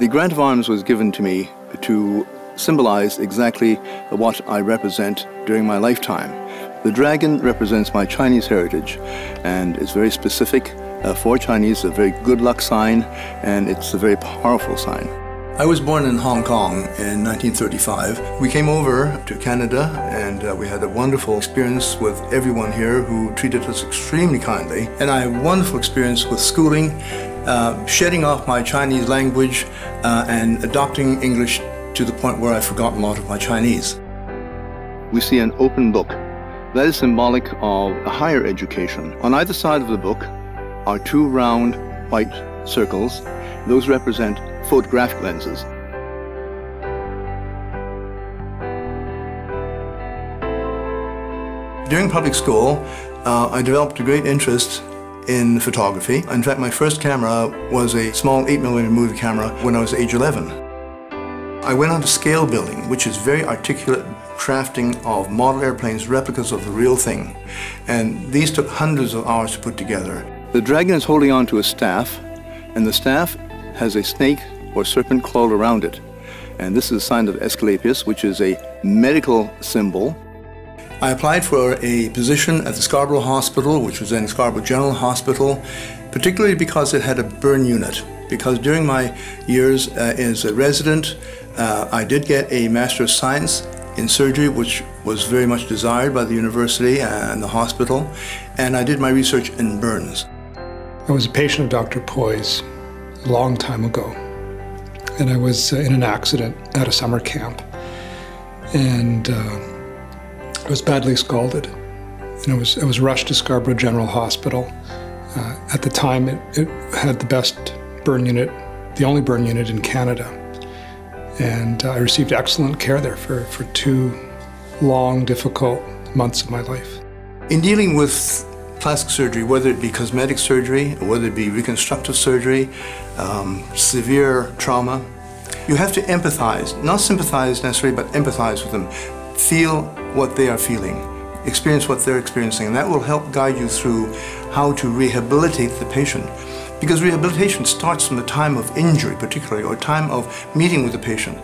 The grant of arms was given to me to symbolize exactly what I represent during my lifetime. The dragon represents my Chinese heritage, and it's very specific for Chinese, a very good luck sign, and it's a very powerful sign. I was born in Hong Kong in 1935. We came over to Canada and we had a wonderful experience with everyone here who treated us extremely kindly. And I had a wonderful experience with schooling, shedding off my Chinese language and adopting English to the point where I've forgotten a lot of my Chinese. We see an open book. That is symbolic of a higher education. On either side of the book are two round white circles. Those represent photographic lenses. During public school, I developed a great interest in photography. In fact, my first camera was a small 8mm movie camera when I was age 11. I went on to scale building, which is very articulate crafting of model airplanes, replicas of the real thing. And these took hundreds of hours to put together. The dragon is holding on to a staff, and the staff has a snake or serpent coiled around it. And this is a sign of Asclepius, which is a medical symbol. I applied for a position at the Scarborough Hospital, which was then Scarborough General Hospital, particularly because it had a burn unit. Because during my years as a resident, I did get a Master of Science in surgery, which was very much desired by the university and the hospital, and I did my research in burns. I was a patient of Dr. Poy's a long time ago, and I was in an accident at a summer camp, and I was badly scalded, and I was rushed to Scarborough General Hospital. At the time, it had the best burn unit, the only burn unit in Canada, and I received excellent care there for 2 long, difficult months of my life. In dealing with plastic surgery, whether it be cosmetic surgery, or whether it be reconstructive surgery, severe trauma, you have to empathize, not sympathize necessarily, but empathize with them. Feel what they are feeling, experience what they're experiencing, and that will help guide you through how to rehabilitate the patient. Because rehabilitation starts from the time of injury, particularly, or time of meeting with the patient.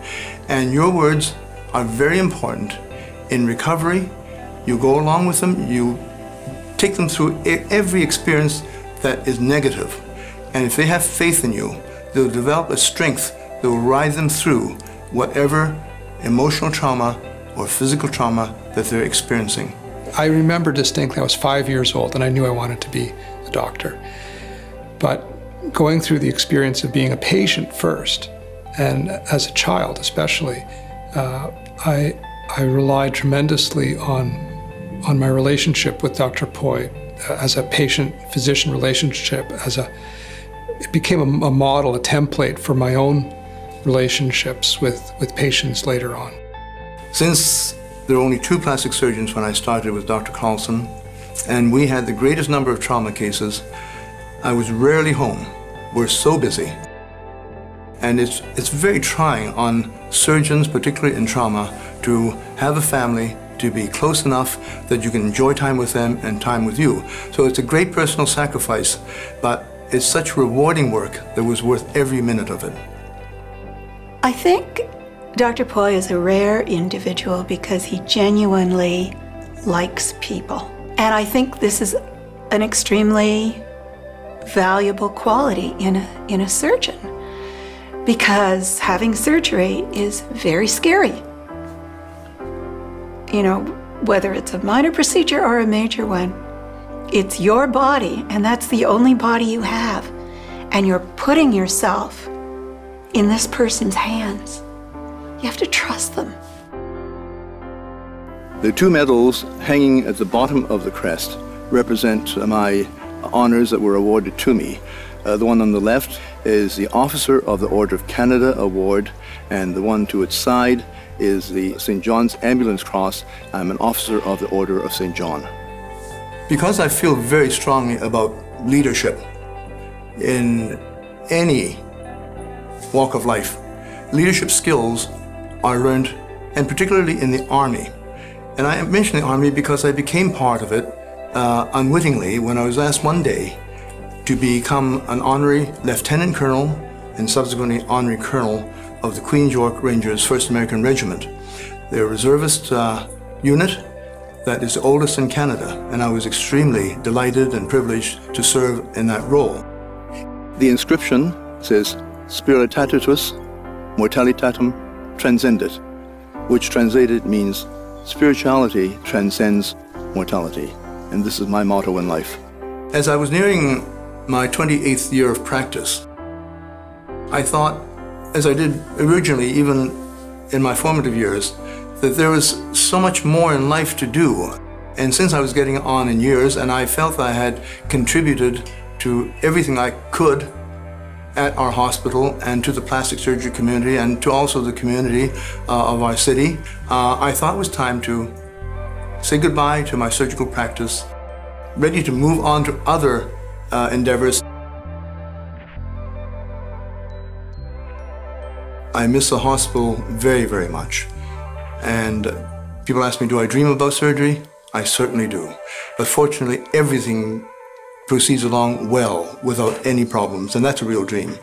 And your words are very important in recovery. You go along with them, you take them through every experience that is negative. And if they have faith in you, they'll develop a strength that will ride them through whatever emotional trauma or physical trauma that they're experiencing. I remember distinctly, I was 5 years old and I knew I wanted to be a doctor. But going through the experience of being a patient first, and as a child especially, I relied tremendously on my relationship with Dr. Poy as a patient-physician relationship. It became a model, a template for my own relationships with patients later on. Since there were only 2 plastic surgeons when I started with Dr. Carlson, and we had the greatest number of trauma cases, I was rarely home. We're so busy. And it's very trying on surgeons, particularly in trauma, to have a family, to be close enough that you can enjoy time with them and time with you. So it's a great personal sacrifice, but it's such rewarding work that was worth every minute of it. I think Dr. Poy is a rare individual because he genuinely likes people. And I think this is an extremely valuable quality in a surgeon, because having surgery is very scary. You know, whether it's a minor procedure or a major one, it's your body, and that's the only body you have. And you're putting yourself in this person's hands. You have to trust them. The 2 medals hanging at the bottom of the crest represent my honors that were awarded to me. The one on the left is the Officer of the Order of Canada Award, and the one to its side is the St. John's Ambulance Cross. I'm an Officer of the Order of St. John. Because I feel very strongly about leadership in any walk of life, leadership skills are learned, and particularly in the Army. And I mention the Army because I became part of it unwittingly when I was asked one day to become an honorary lieutenant colonel and subsequently honorary colonel of the Queen's York Rangers 1st American Regiment. They're a reservist unit that is the oldest in Canada, and I was extremely delighted and privileged to serve in that role. The inscription says, Spiritatutus mortalitatem transcendit, which translated means spirituality transcends mortality. And this is my motto in life. As I was nearing my 28th year of practice, I thought, as I did originally, even in my formative years, that there was so much more in life to do. And since I was getting on in years, and I felt I had contributed to everything I could at our hospital and to the plastic surgery community and to also the community of our city, I thought it was time to say goodbye to my surgical practice, ready to move on to other endeavors. I miss the hospital very, very much. And people ask me, do I dream about surgery? I certainly do. But fortunately, everything proceeds along well without any problems, and that's a real dream.